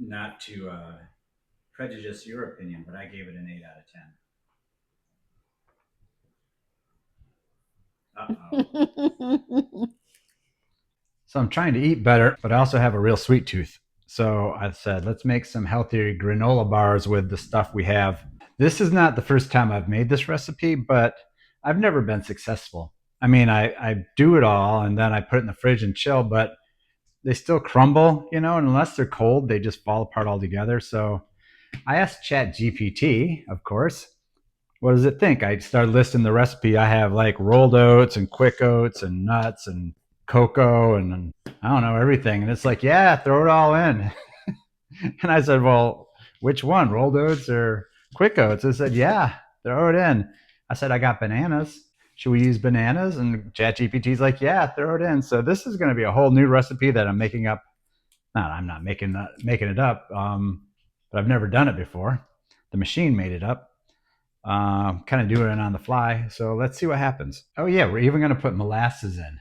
Not to prejudice your opinion, but I gave it an 8 out of 10. Uh-oh. So I'm trying to eat better, but I also have a real sweet tooth. So I said, let's make some healthier granola bars with the stuff we have. This is not the first time I've made this recipe, but I've never been successful. I mean, I do it all and then I put it in the fridge and chill, but they still crumble, and unless they're cold, they just fall apart altogether. So I asked ChatGPT, of course, what does it think? I started listing the recipe. I have like rolled oats and quick oats and nuts and cocoa and I don't know, everything. And it's like, yeah, throw it all in. And I said, well, which one, rolled oats or quick oats? It said, yeah, throw it in. I said, I got bananas. Should we use bananas? And ChatGPT's like, yeah, throw it in. So this is going to be a whole new recipe that I'm making up. No, I'm not making it up, but I've never done it before. The machine made it up. Kind of doing it on the fly. So let's see what happens. Oh yeah, we're even going to put molasses in.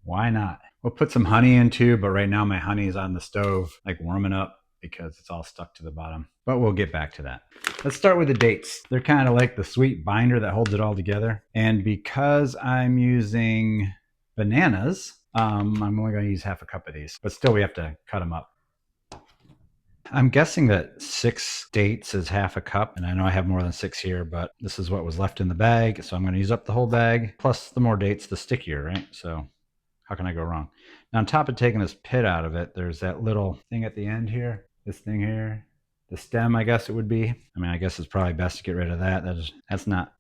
Why not? We'll put some honey in too, but right now my honey is on the stove, like warming up because it's all stuck to the bottom. But we'll get back to that. Let's start with the dates. They're kind of like the sweet binder that holds it all together. And because I'm using bananas, I'm only going to use half a cup of these, but still we have to cut them up. I'm guessing that 6 dates is half a cup, and I know I have more than 6 here, but this is what was left in the bag, so I'm going to use up the whole bag. Plus, the more dates, the stickier, right? So how can I go wrong? Now, on top of taking this pit out of it, there's that little thing at the end here, this thing here, the stem, I guess it would be. I mean, I guess it's probably best to get rid of that. That's not.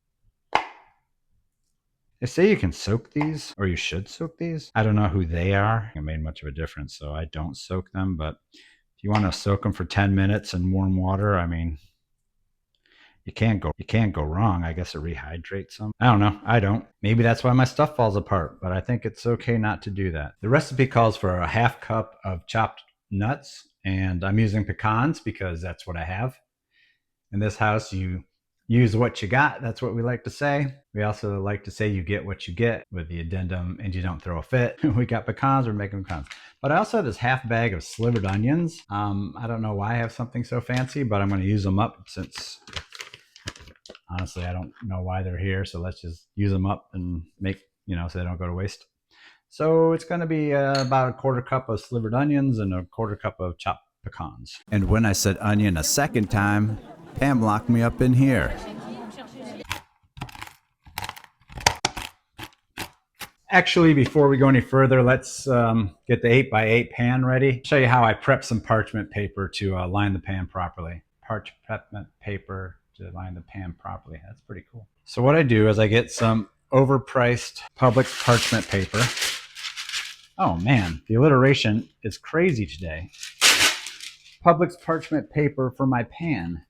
They say you can soak these, or you should soak these. I don't know who they are. It made much of a difference, so I don't soak them, but if you want to soak them for 10 minutes in warm water, I mean, you can't go wrong. I guess it rehydrates them. I don't know. I don't. Maybe that's why my stuff falls apart, but I think it's okay not to do that. The recipe calls for a half cup of chopped nuts, and I'm using pecans because that's what I have. In this house, you use what you got. That's what we like to say. We also like to say you get what you get with the addendum and you don't throw a fit. We got pecans, we're making pecans. But I also have this half bag of slivered onions. I don't know why I have something so fancy, but I'm going to use them up since honestly, I don't know why they're here. So let's just use them up and make, so they don't go to waste. So it's going to be about a quarter cup of slivered onions and a quarter cup of chopped pecans. And when I said onion a second time, Pam locked me up in here. Actually, before we go any further, let's get the 8x8 pan ready. Show you how I prep some parchment paper to line the pan properly. Parchment paper to line the pan properly. That's pretty cool. So what I do is I get some overpriced Publix parchment paper. Oh man, the alliteration is crazy today. Publix parchment paper for my pan.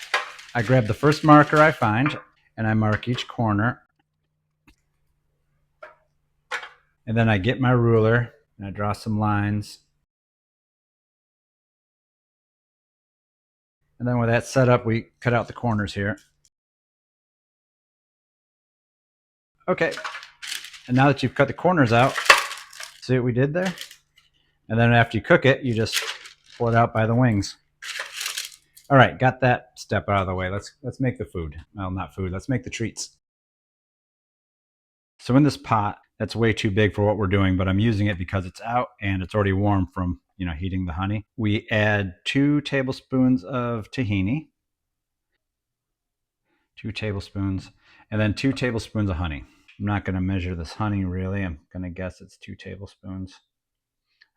I grab the first marker I find and I mark each corner. And then I get my ruler and I draw some lines. And then with that set up, we cut out the corners here. Okay. And now that you've cut the corners out, see what we did there? And then after you cook it, you just pull it out by the wings. All right, got that step out of the way. Let's make the food. Well, not food. Let's make the treats. So in this pot, that's way too big for what we're doing, but I'm using it because it's out and it's already warm from, heating the honey. We add 2 tablespoons of tahini, 2 tablespoons, and then 2 tablespoons of honey. I'm not going to measure this honey really. I'm going to guess it's 2 tablespoons.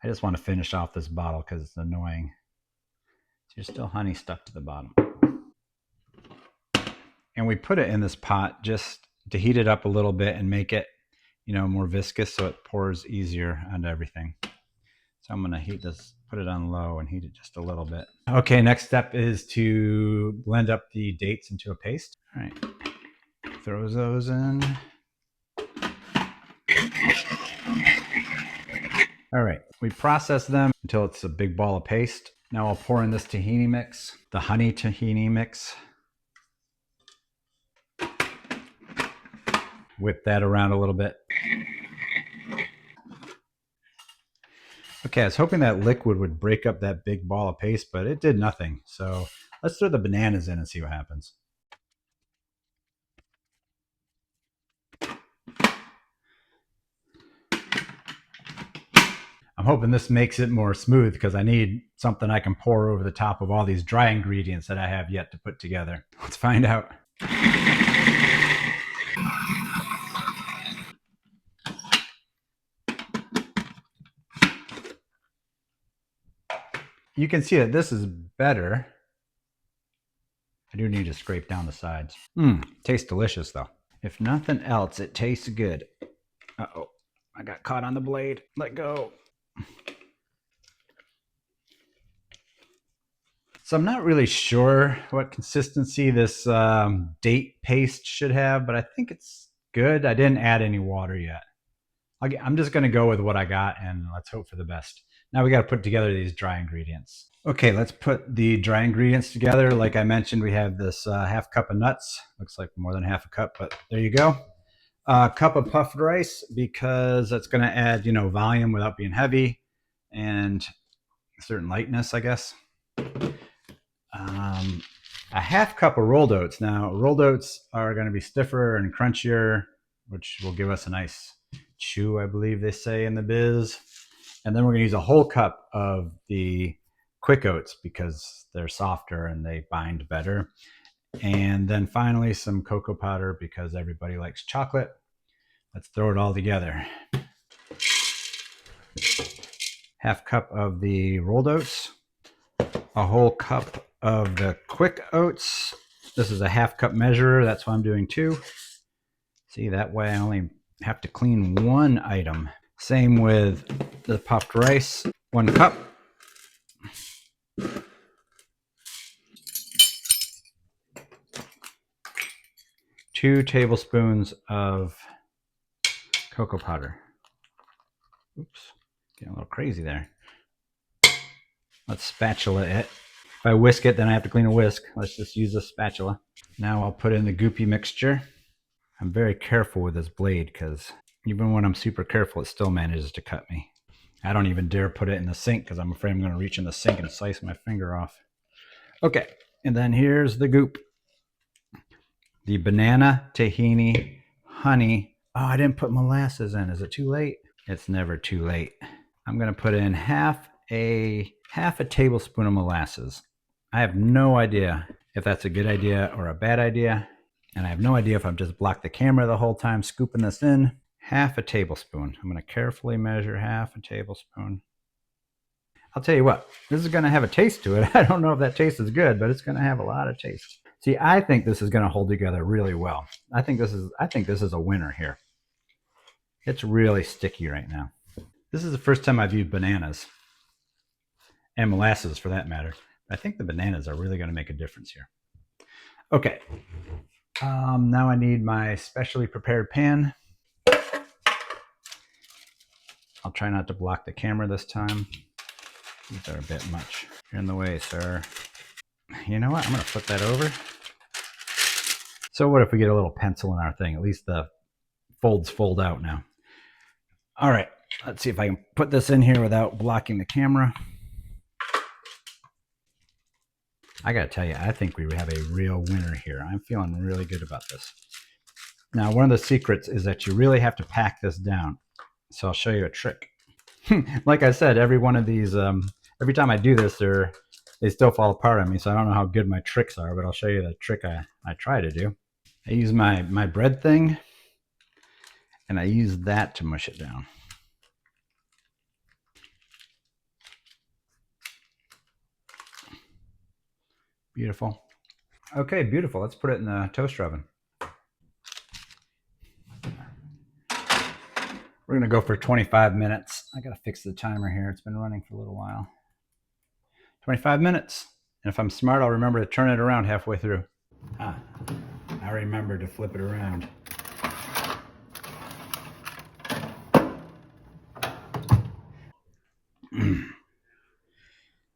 I just want to finish off this bottle because it's annoying. So there's still honey stuck to the bottom. And we put it in this pot just to heat it up a little bit and make it, more viscous so it pours easier onto everything. So I'm going to heat this, put it on low and heat it just a little bit. Okay, next step is to blend up the dates into a paste. All right, throw those in. All right, we process them until it's a big ball of paste. Now I'll pour in this tahini mix, the honey tahini mix. Whip that around a little bit. Okay, I was hoping that liquid would break up that big ball of paste, but it did nothing. So let's throw the bananas in and see what happens. I'm hoping this makes it more smooth because I need something I can pour over the top of all these dry ingredients that I have yet to put together. Let's find out. You can see that this is better. I do need to scrape down the sides. Tastes delicious though. If nothing else, it tastes good. Uh-oh, I got caught on the blade. Let go. So I'm not really sure what consistency this date paste should have, but I think it's good. I didn't add any water yet. I'm just going to go with what I got and let's hope for the best. Now we got to put together these dry ingredients. Okay, let's put the dry ingredients together. Like I mentioned, we have this half cup of nuts. Looks like more than half a cup, but there you go. A cup of puffed rice because that's going to add, volume without being heavy and a certain lightness, I guess. A half cup of rolled oats. Now, rolled oats are going to be stiffer and crunchier, which will give us a nice chew, I believe they say in the biz. And then we're going to use a whole cup of the quick oats because they're softer and they bind better. And then finally, some cocoa powder because everybody likes chocolate. Let's throw it all together. Half cup of the rolled oats, a whole cup of the quick oats. This is a half cup measure. That's why I'm doing 2. See, that way I only have to clean 1 item. Same with the puffed rice, 1 cup. Two tablespoons of cocoa powder. Oops, getting a little crazy there. Let's spatula it. If I whisk it, then I have to clean a whisk. Let's just use a spatula. Now I'll put in the goopy mixture. I'm very careful with this blade because even when I'm super careful, it still manages to cut me. I don't even dare put it in the sink because I'm afraid I'm going to reach in the sink and slice my finger off. Okay, and then here's the goop. The banana, tahini, honey. Oh, I didn't put molasses in. Is it too late? It's never too late. I'm going to put in half a tablespoon of molasses. I have no idea if that's a good idea or a bad idea. And I have no idea if I've just blocked the camera the whole time scooping this in. Half a tablespoon. I'm going to carefully measure half a tablespoon. I'll tell you what, this is going to have a taste to it. I don't know if that taste is good, but it's going to have a lot of taste. See, I think this is going to hold together really well. I think this is a winner here. It's really sticky right now. This is the first time I've used bananas and molasses for that matter. I think the bananas are really going to make a difference here. Okay. Now I need my specially prepared pan. I'll try not to block the camera this time. These are a bit much. You're in the way, sir. You know what? I'm going to flip that over. So what if we get a little pencil in our thing? At least the folds fold out now. All right. Let's see if I can put this in here without blocking the camera. I got to tell you, I think we have a real winner here. I'm feeling really good about this. Now, one of the secrets is that you really have to pack this down. So I'll show you a trick. Like I said, every one of these, every time I do this, they still fall apart on me. So I don't know how good my tricks are, but I'll show you the trick I try to do. I use my bread thing, and I use that to mush it down. Beautiful. Okay, beautiful. Let's put it in the toaster oven. We're going to go for 25 minutes. I got to fix the timer here. It's been running for a little while. 25 minutes. And if I'm smart, I'll remember to turn it around halfway through. I remember to flip it around.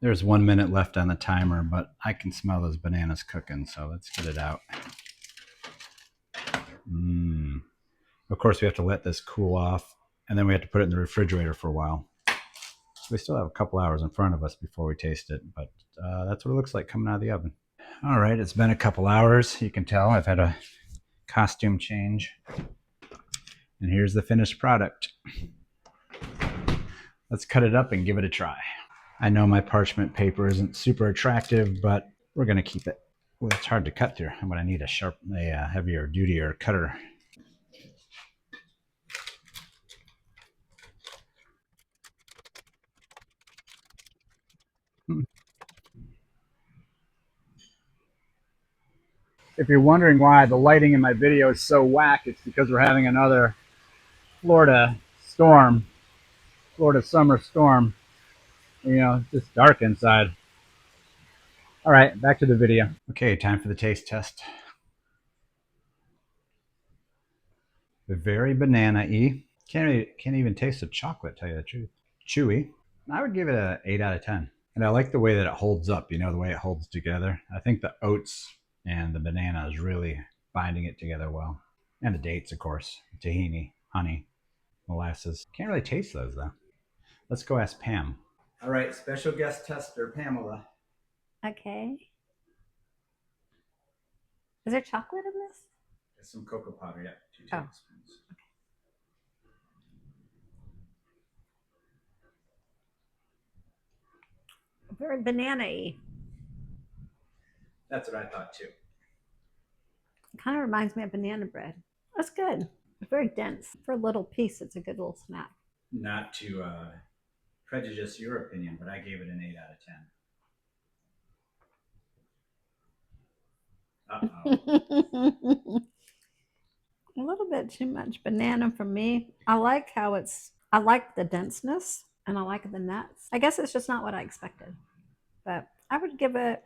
There's 1 minute left on the timer, but I can smell those bananas cooking, so let's get it out. Of course, we have to let this cool off, and then we have to put it in the refrigerator for a while. So we still have a couple hours in front of us before we taste it, but that's what it looks like coming out of the oven. All right, it's been a couple hours. You can tell I've had a costume change. And here's the finished product. Let's cut it up and give it a try. I know my parchment paper isn't super attractive, but we're going to keep it. Well, it's hard to cut through. I'm going to need a heavier duty cutter. If you're wondering why the lighting in my video is so whack, it's because we're having another Florida storm, Florida summer storm. You know, it's just dark inside. All right, back to the video. Okay, time for the taste test. Very banana-y. Can't even taste the chocolate, tell you the truth. Chewy. I would give it an 8 out of 10. And I like the way that it holds up, you know, the way it holds together. I think the oats and the banana is really binding it together well. And the dates, of course. Tahini, honey, molasses. Can't really taste those, though. Let's go ask Pam. All right, special guest tester, Pamela. Okay. Is there chocolate in this? There's some cocoa powder, yeah. 2 Oh. tablespoons. Very banana-y. That's what I thought, too. It kind of reminds me of banana bread. That's good. It's very dense. For a little piece, it's a good little snack. Not to prejudice your opinion, but I gave it an 8 out of 10. Uh-oh. A little bit too much banana for me. I like the denseness and I like the nuts. I guess it's just not what I expected, but I would give it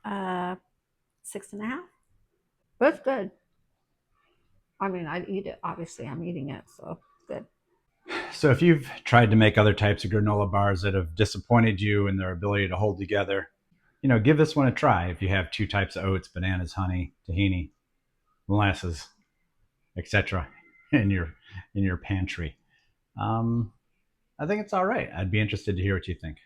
6.5. But it's good. I mean, I'd eat it. Obviously, I'm eating it, so it's good. So if you've tried to make other types of granola bars that have disappointed you in their ability to hold together, you know, give this one a try. If you have 2 types of oats, bananas, honey, tahini, molasses, etc., in your pantry, I think it's all right. I'd be interested to hear what you think.